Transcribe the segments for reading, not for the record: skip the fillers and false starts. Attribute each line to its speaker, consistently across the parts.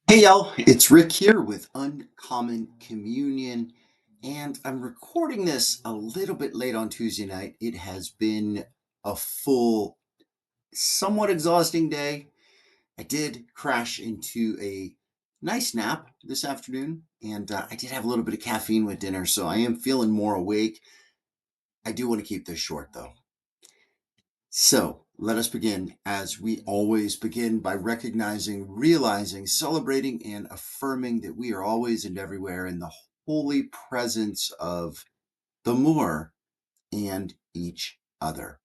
Speaker 1: Hey y'all, it's Rick here with Uncommon Communion, and I'm recording this a little bit late on Tuesday night. It has been a full, somewhat exhausting day. I did crash into a nice nap this afternoon, and I did have a little bit of caffeine with dinner, so I am feeling more awake. I do want to keep this short though. So let us begin as we always begin by recognizing, realizing, celebrating, and affirming that we are always and everywhere in the holy presence of the more and each other.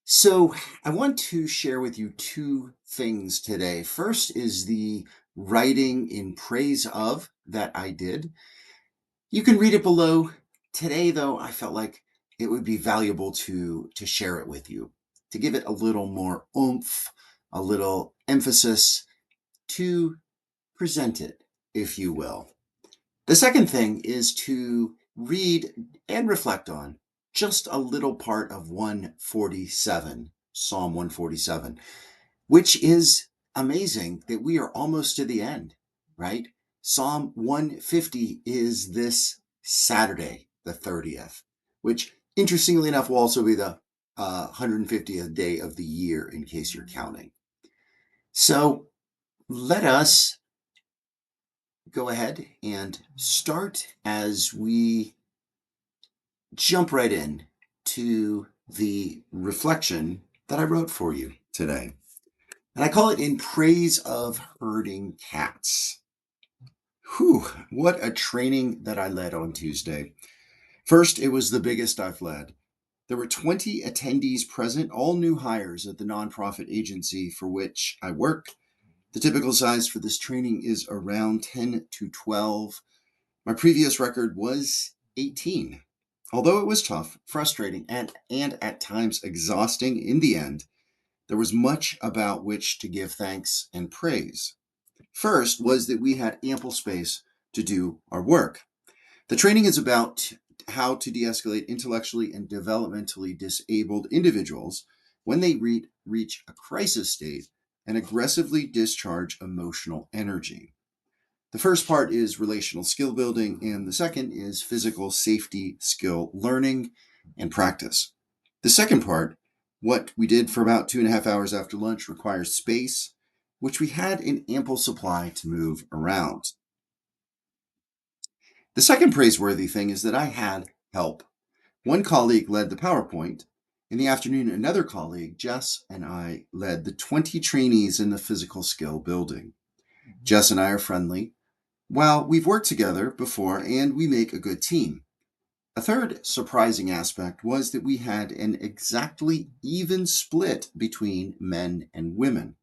Speaker 1: So I want to share with you two things today. First is the writing in praise of that I did. You can read it below. Today, though, I felt like it would be valuable to share it with you, to give it a little more oomph, a little emphasis, to present it, if you will. The second thing is to read and reflect on just a little part of 147, Psalm 147, which is amazing that we are almost to the end, right? Psalm 150 is this Saturday, the 30th, which interestingly enough will also be the 150th day of the year, in case you're counting. So let us go ahead and start as we jump right in to the reflection that I wrote for you today. And I call it In Praise of Herding Cats. Whew, what a training that I led on Tuesday. First, it was the biggest I've led. There were 20 attendees present, all new hires at the nonprofit agency for which I work. The typical size for this training is around 10 to 12. My previous record was 18. Although it was tough, frustrating, and at times exhausting in the end, there was much about which to give thanks and praise. First was that we had ample space to do our work. The training is about how to de escalate intellectually and developmentally disabled individuals when they reach a crisis state and aggressively discharge emotional energy. The first part is relational skill building, and the second is physical safety skill learning and practice. The second part, what we did for about 2.5 hours after lunch, requires space, which we had in ample supply to move around. The second praiseworthy thing is that I had help. One colleague led the PowerPoint. In the afternoon, another colleague, Jess, and I led the 20 trainees in the physical skill building. Jess and I are friendly. Well, we've worked together before and we make a good team. A third surprising aspect was that we had an exactly even split between men and women.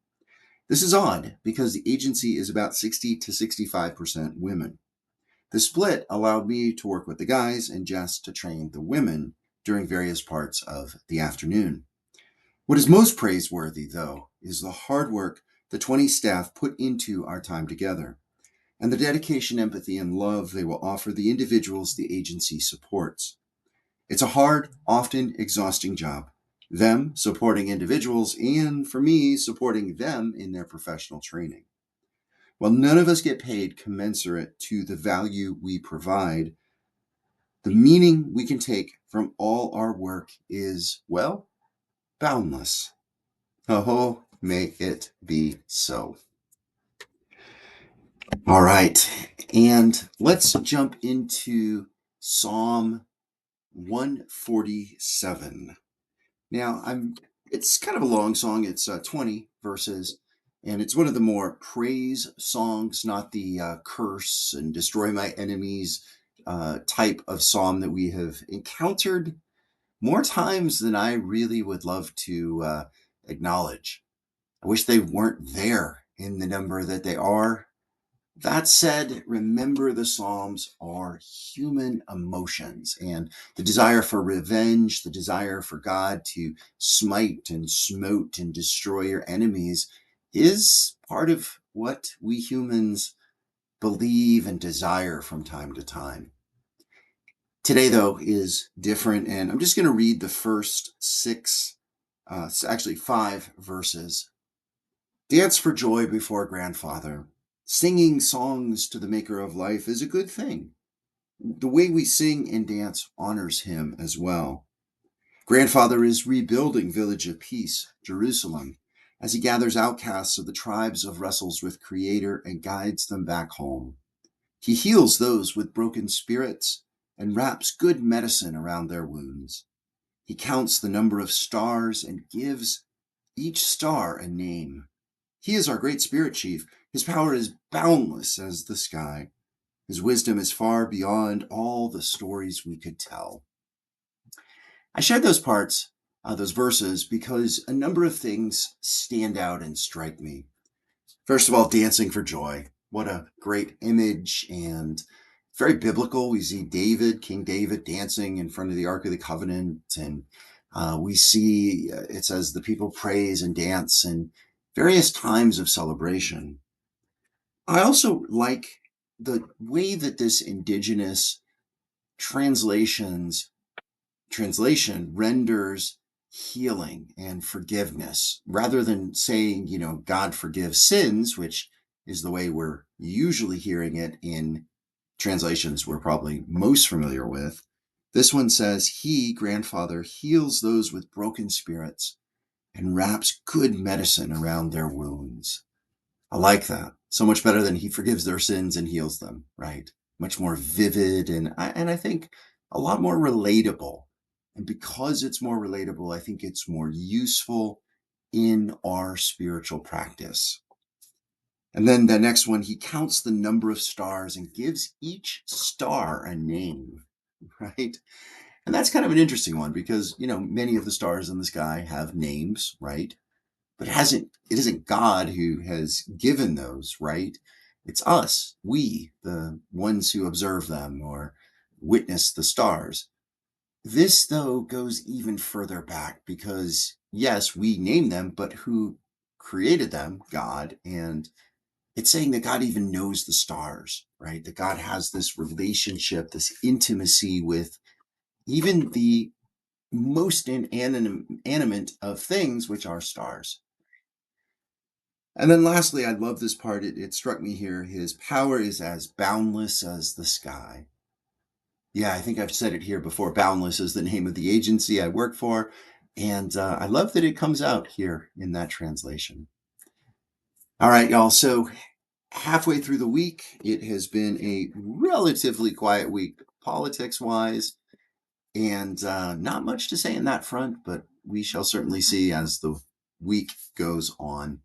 Speaker 1: This is odd because the agency is about 60 to 65% women. The split allowed me to work with the guys and Jess to train the women during various parts of the afternoon. What is most praiseworthy, though, is the hard work the 20 staff put into our time together, and the dedication, empathy, and love they will offer the individuals the agency supports. It's a hard, often exhausting job. Them supporting individuals, and for me, supporting them in their professional training. While none of us get paid commensurate to the value we provide, the meaning we can take from all our work is, well, boundless. Oh, may it be so. All right, and let's jump into Psalm 147. Now, it's kind of a long song. It's 20 verses, and it's one of the more praise songs, not the curse and destroy my enemies type of psalm that we have encountered more times than I really would love to acknowledge. I wish they weren't there in the number that they are. That said, remember the Psalms are human emotions, and the desire for revenge, the desire for God to smite and smote and destroy your enemies is part of what we humans believe and desire from time to time. Today, though, is different, and I'm just going to read the first six, actually 5 verses. Dance for joy before grandfather. Singing songs to the maker of life is a good thing. The way we sing and dance honors him as well. Grandfather is rebuilding Village of Peace, Jerusalem, as he gathers outcasts of the tribes of wrestles with Creator and guides them back home. He heals those with broken spirits and wraps good medicine around their wounds. He counts the number of stars and gives each star a name. He is our great spirit chief. His power is boundless as the sky. His wisdom is far beyond all the stories we could tell. I shared those parts, those verses, because a number of things stand out and strike me. First of all, dancing for joy. What a great image and very biblical. We see King David, dancing in front of the Ark of the Covenant. And we see, it says, the people praise and dance and various times of celebration. I also like the way that this indigenous translations translation renders healing and forgiveness rather than saying, God forgives sins, which is the way we're usually hearing it in translations we're probably most familiar with. This one says, He, grandfather, heals those with broken spirits and wraps good medicine around their wounds. I like that. So much better than he forgives their sins and heals them, right? Much more vivid and I think a lot more relatable. And because it's more relatable, I think it's more useful in our spiritual practice. And then the next one, he counts the number of stars and gives each star a name, right? And that's kind of an interesting one because, many of the stars in the sky have names, right? But it isn't God who has given those, right? It's us, we, the ones who observe them or witness the stars. This, though, goes even further back because, yes, we name them, but who created them? God. And it's saying that God even knows the stars, right? That God has this relationship, this intimacy with even the most inanimate of things, which are stars. And then lastly, I love this part. It struck me here. His power is as boundless as the sky. Yeah, I think I've said it here before. Boundless is the name of the agency I work for. And I love that it comes out here in that translation. All right, y'all. So halfway through the week, it has been a relatively quiet week, politics wise, and not much to say in that front, but we shall certainly see as the week goes on.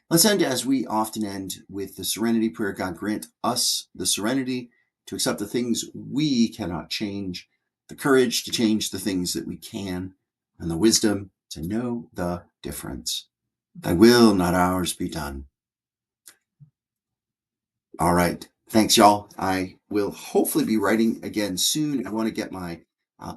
Speaker 1: Let's end as we often end with the serenity prayer. God grant us the serenity to accept the things we cannot change, the courage to change the things that we can, and the wisdom to know the difference. Thy will, not ours, be done. All right. Thanks, y'all. I will hopefully be writing again soon. I want to get my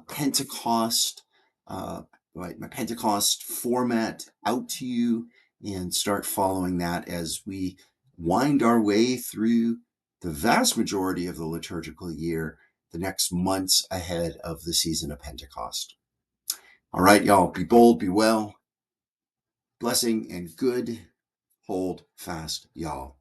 Speaker 1: Pentecost, my Pentecost format out to you and start following that as we wind our way through the vast majority of the liturgical year, the next months ahead of the season of Pentecost. All right, y'all. Be bold, be well, blessing, and good. Hold fast, y'all.